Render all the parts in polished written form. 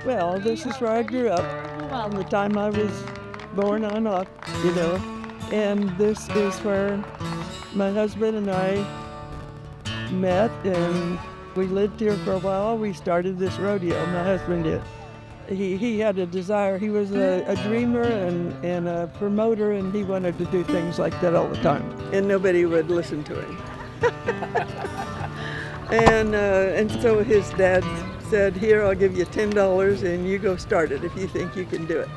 Well, this is where I grew up from the time I was born on up, you know. And this is where my husband and I met, and we lived here for a while. We started this rodeo, my husband did. He had a desire. He was a dreamer and a promoter, and he wanted to do things like that all the time. And nobody would listen to him. And so his dad said, here, I'll give you $10 and you go start it if you think you can do it.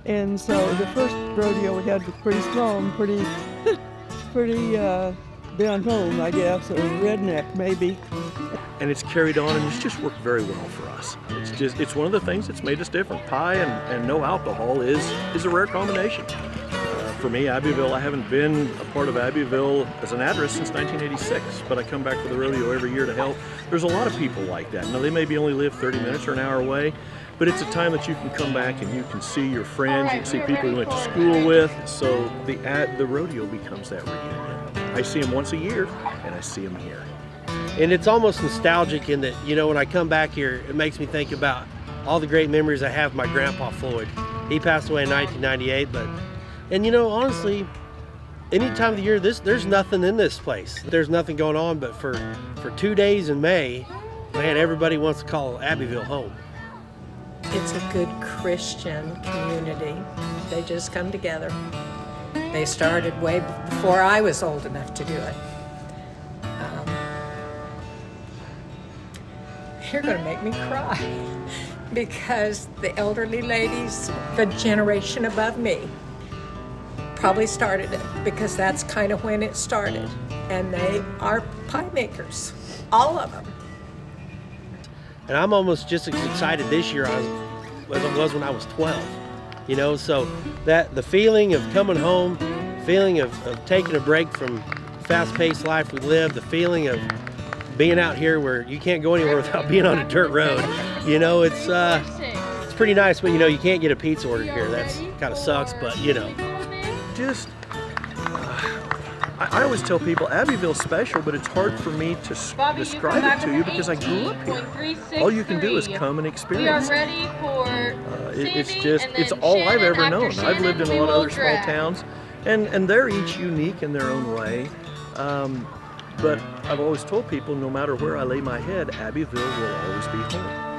And so the first rodeo we had was pretty small and pretty down home, I guess, or redneck maybe. And it's carried on, and it's just worked very well for us. It's one of the things that's made us different. Pie and no alcohol is a rare combination. For me, Abbyville, I haven't been a part of Abbyville as an address since 1986, but I come back for the rodeo every year to help. There's a lot of people like that. Now, they maybe only live 30 minutes or an hour away, but it's a time that you can come back and you can see your friends, you can see people you went to school with, so the rodeo becomes that reunion. I see them once a year, and I see them here. And it's almost nostalgic in that, you know, when I come back here, it makes me think about all the great memories I have of my grandpa Floyd. He passed away in 1998, and you know, honestly, any time of the year, there's nothing in this place. There's nothing going on, but for 2 days in May, man, everybody wants to call Abbyville home. It's a good Christian community. They just come together. They started way before I was old enough to do it. You're going to make me cry because the elderly ladies, the generation above me, probably started it because that's kind of when it started. And they are pie makers, all of them. And I'm almost just as excited this year as I was when I was 12. You know, so that the feeling of coming home, feeling of taking a break from fast-paced life we live, the feeling of being out here where you can't go anywhere without being on a dirt road. You know, it's pretty nice, but you know, you can't get a pizza order here. That's kind of sucks, but you know. I always tell people Abbyville's special, but it's hard for me to describe it to you because I grew up here. All you can do is come and experience it. It's all I've ever known. I've lived in a lot of other small towns, and they're each unique in their own way. But I've always told people, no matter where I lay my head, Abbyville will always be home.